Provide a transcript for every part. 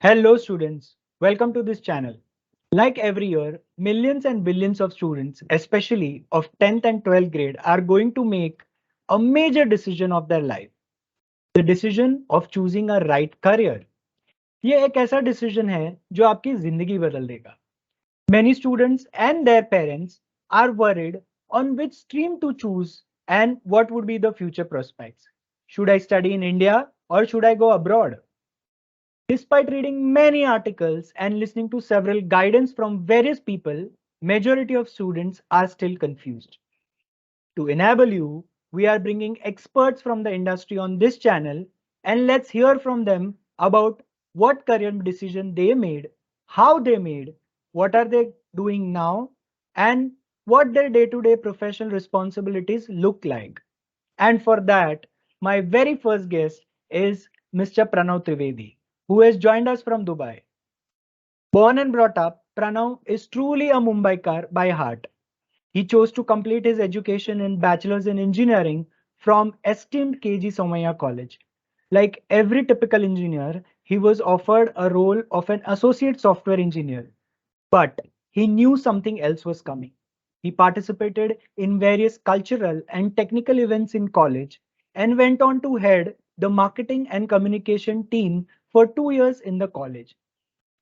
Hello students, welcome to this channel. Like every year, millions and billions of students, especially of 10th and 12th grade, are going to make a major decision of their life. The decision of choosing a right career. ये एक ऐसा decision है जो आपकी जिंदगी बदल देगा. Many students and their parents are worried on which stream to choose and what would be the future prospects. Should I study in India or should I go abroad? Despite reading many articles and listening to several guidance from various people, majority of students are still confused. To enable you, we are bringing experts from the industry on this channel and let's hear from them about what career decision they made, how they made, what are they doing now, and what their day-to-day professional responsibilities look like. And for that, my very first guest is Mr. Pranav Trivedi, who has joined us from Dubai. Born and brought up, Pranav is truly a Mumbaikar by heart. He chose to complete his education in Bachelor's in Engineering from esteemed KG Somaiya College. Like every typical engineer, he was offered a role of an associate software engineer. But he knew something else was coming. He participated in various cultural and technical events in college and went on to head the marketing and communication team for 2 years in the college.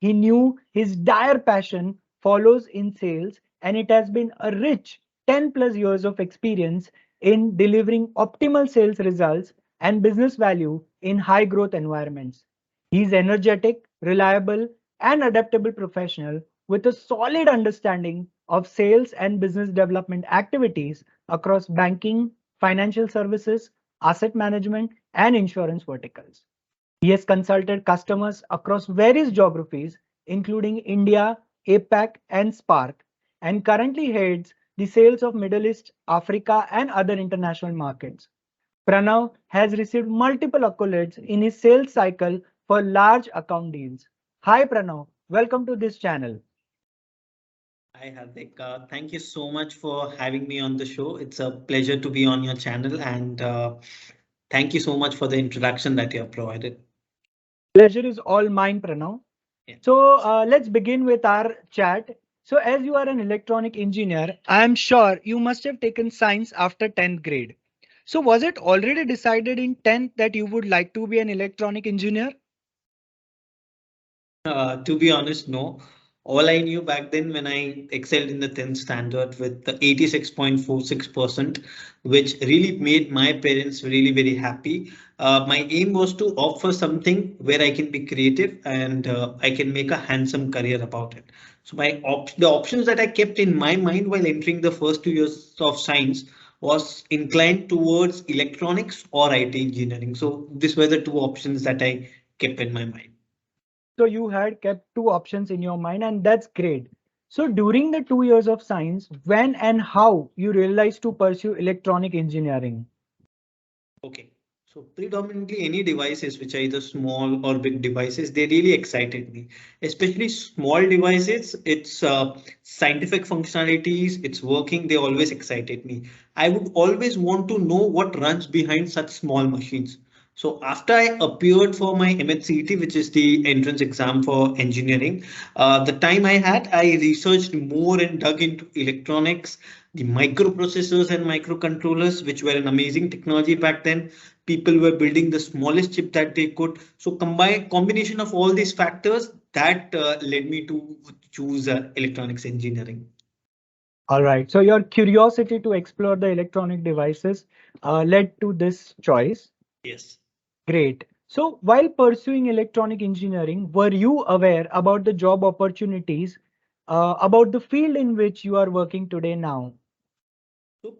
He knew his dire passion follows in sales, and it has been a rich 10 plus years of experience in delivering optimal sales results and business value in high growth environments. He is energetic, reliable, and adaptable professional with a solid understanding of sales and business development activities across banking, financial services, asset management, and insurance verticals. He has consulted customers across various geographies, including India, APAC, and Spark, and currently heads the sales of Middle East, Africa, and other international markets. Pranav has received multiple accolades in his sales cycle for large account deals. Hi Pranav, welcome to this channel. Hi, Hardik. Thank you so much for having me on the show. It's a pleasure to be on your channel, and thank you so much for the introduction that you have provided. Pleasure is all mine, Pranav. Yeah. So let's begin with our chat. So as you are an electronic engineer, I am sure you must have taken science after 10th grade. So was it already decided in 10th that you would like to be an electronic engineer? To be honest, no. All I knew back then when I excelled in the 10th standard with the 86.46%, which really made my parents really very happy. My aim was to opt for something where I can be creative and I can make a handsome career about it. So the options that I kept in my mind while entering the first 2 years of science was inclined towards electronics or IT engineering. So these were the two options that I kept in my mind. So you had kept two options in your mind, and that's great. So during the 2 years of science, when and how you realized to pursue electronic engineering? Okay. So predominantly any devices which are either small or big devices, they really excited me. Especially small devices, it's scientific functionalities, it's working, they always excited me. I would always want to know what runs behind such small machines. So after I appeared for my MHCET, which is the entrance exam for engineering, the time I had, I researched more and dug into electronics, the microprocessors and microcontrollers, which were an amazing technology back then. People were building the smallest chip that they could. So combination of all these factors that led me to choose electronics engineering. All right. So your curiosity to explore the electronic devices led to this choice. Yes. Great. So while pursuing electronic engineering, were you aware about the job opportunities, about the field in which you are working today now? So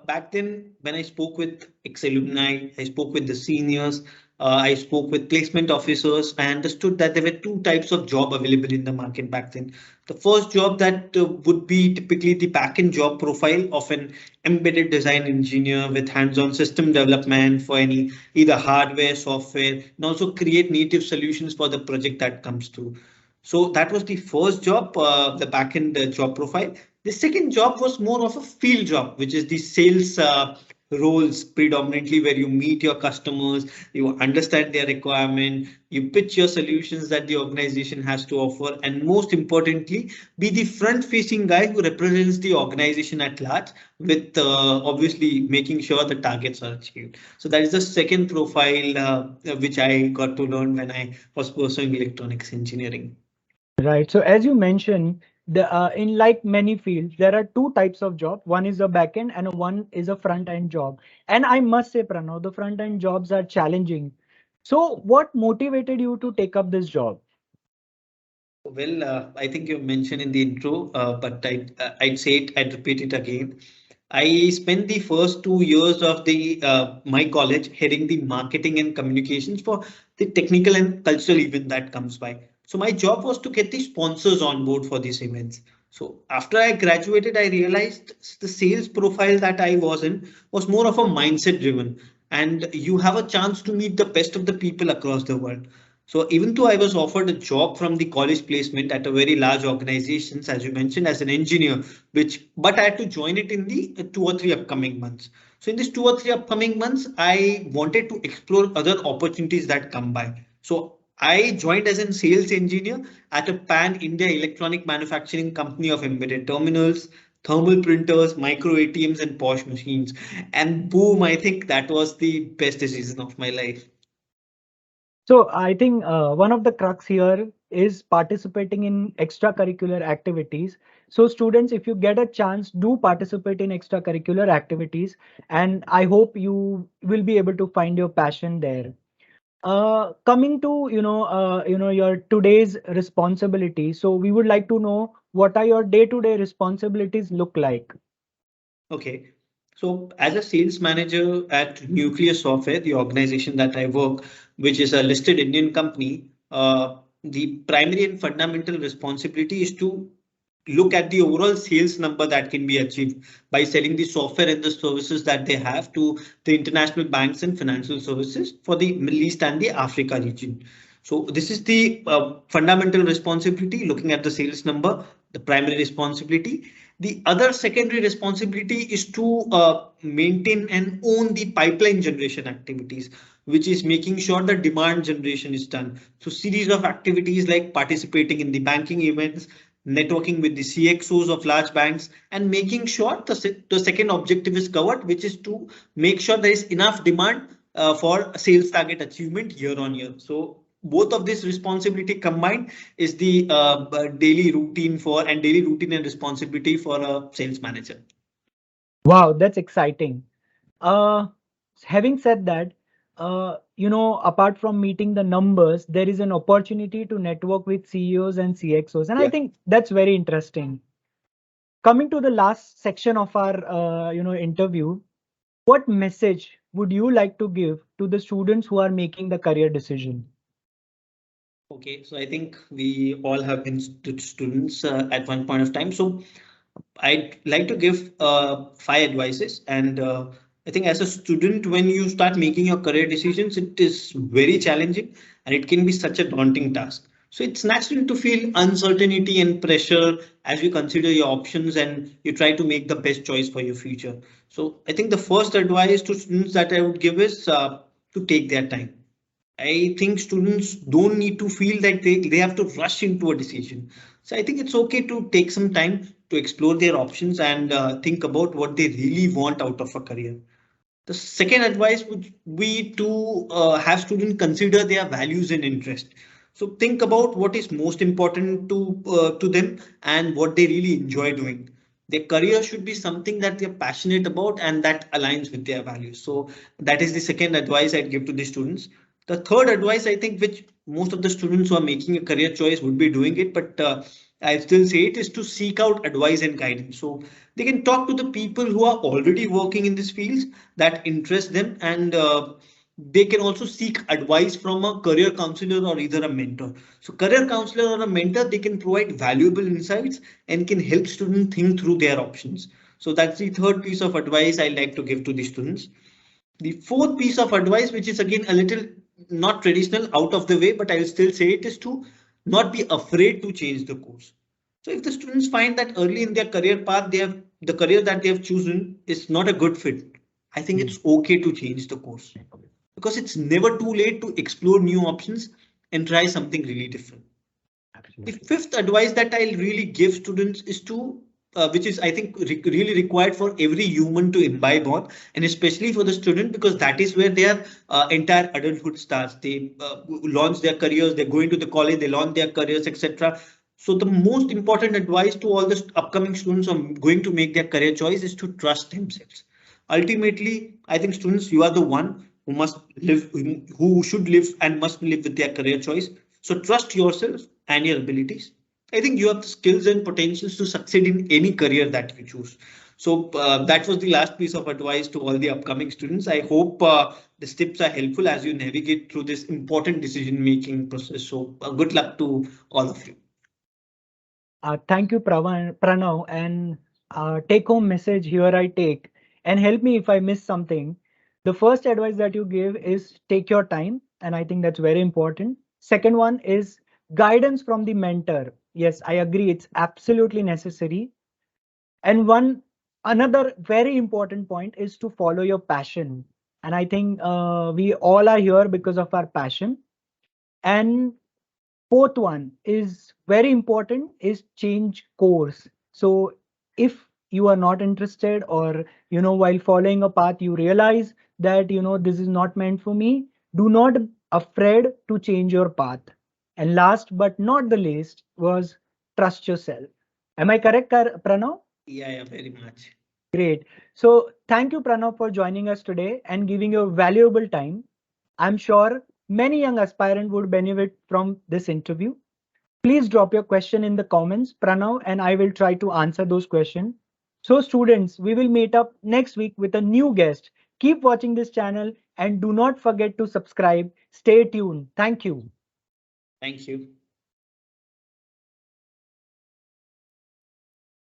back then, when I spoke with ex-alumni, I spoke with the seniors, I spoke with placement officers, I understood that there were two types of job available in the market back then. The first job that would be typically the back-end job profile of an embedded design engineer with hands-on system development for any either hardware, software, and also create native solutions for the project that comes through. So that was the first job, the back-end job profile. The second job was more of a field job, which is the sales roles predominantly where you meet your customers, you understand their requirement, you pitch your solutions that the organization has to offer, and most importantly, be the front facing guy who represents the organization at large with obviously making sure the targets are achieved. So that is the second profile which I got to learn when I was pursuing electronics engineering. Right. So as you mentioned, the in like many fields, there are two types of job. One is a back end and one is a front end job. And I must say, Pranav, the front end jobs are challenging. So what motivated you to take up this job? Well, I think you mentioned in the intro, but I'd say it, I'd repeat it again. I spent the first 2 years of the my college heading the marketing and communications for the technical and cultural event that comes by. So my job was to get the sponsors on board for these events. So after I graduated, I realized the sales profile that I was in was more of a mindset driven, and you have a chance to meet the best of the people across the world. So even though I was offered a job from the college placement at a very large organizations, as you mentioned, as an engineer, but I had to join it in the 2 or 3 upcoming months. So in these 2 or 3 upcoming months, I wanted to explore other opportunities that come by. So I joined as a sales engineer at a pan-India electronic manufacturing company of embedded terminals, thermal printers, micro ATMs, and POS machines. And boom, I think that was the best decision of my life. So I think one of the crux here is participating in extracurricular activities. So students, if you get a chance, do participate in extracurricular activities, and I hope you will be able to find your passion there. Coming to your today's responsibility. So we would like to know what are your day-to-day responsibilities look like. Okay. So as a sales manager at Nucleus Software, the organization that I work, which is a listed Indian company, the primary and fundamental responsibility is to look at the overall sales number that can be achieved by selling the software and the services that they have to the international banks and financial services for the Middle East and the Africa region. So this is the fundamental responsibility, looking at the sales number, the primary responsibility. The other secondary responsibility is to maintain and own the pipeline generation activities, which is making sure the demand generation is done. So series of activities like participating in the banking events, networking with the CXOs of large banks, and making sure the second objective is covered, which is to make sure there is enough demand for sales target achievement year on year. So both of this responsibility combined is the daily routine and responsibility for a sales manager. Wow, that's exciting. Uh, Having said that, apart from meeting the numbers, there is an opportunity to network with CEOs and CXOs, and I Yeah. think that's very interesting. Coming to the last section of our interview, what message would you like to give to the students who are making the career decision? Okay, so I think we all have been students at one point of time. So I'd like to give five advices. And I think as a student, when you start making your career decisions, it is very challenging and it can be such a daunting task. So it's natural to feel uncertainty and pressure as you consider your options and you try to make the best choice for your future. So I think the first advice to students that I would give is to take their time. I think students don't need to feel that they have to rush into a decision. So I think it's okay to take some time to explore their options and think about what they really want out of a career. The second advice would be to have students consider their values and interest. So think about what is most important to them and what they really enjoy doing. Their career should be something that they're passionate about and that aligns with their values. So that is the second advice I'd give to the students. The third advice, I think, which most of the students who are making a career choice would be doing it, but I still say it is to seek out advice and guidance. So they can talk to the people who are already working in these fields that interest them, and they can also seek advice from a career counselor or either a mentor. So career counselor or a mentor, they can provide valuable insights and can help students think through their options. So that's the third piece of advice I like to give to the students. The fourth piece of advice, which is again a little not traditional, out of the way, but I'll still say it, is to not be afraid to change the course. So if the students find that early in their career path, they have the career that they have chosen is not a good fit, I think it's okay to change the course because it's never too late to explore new options and try something really different. The fifth advice that I'll really give students is to, which is I think really required for every human to imbibe on, and especially for the student because that is where their entire adulthood starts. They launch their careers, they go into the college, they launch their careers, etc. So the most important advice to all the upcoming students who are going to make their career choice is to trust themselves. Ultimately, I think students, you are the one who must live, who should live and must live with their career choice. So trust yourself and your abilities. I think you have the skills and potentials to succeed in any career that you choose. So that was the last piece of advice to all the upcoming students. I hope the tips are helpful as you navigate through this important decision making process. So good luck to all of you. Thank you, Pranav. And take home message here I take. And help me if I miss something. The first advice that you give is take your time. And I think that's very important. Second one is guidance from the mentor. Yes, I agree. It's absolutely necessary. And one another very important point is to follow your passion. And I think we all are here because of our passion. And fourth one is very important is change course. So if you are not interested or while following a path you realize that this is not meant for me, do not afraid to change your path. And last but not the least was trust yourself. Am I correct, Pranav? Yeah, yeah, very much. Great. So thank you, Pranav, for joining us today and giving your valuable time. I'm sure many young aspirants would benefit from this interview. Please drop your question in the comments, Pranav, and I will try to answer those questions. So students, we will meet up next week with a new guest. Keep watching this channel and do not forget to subscribe. Stay tuned. Thank you. Thank you.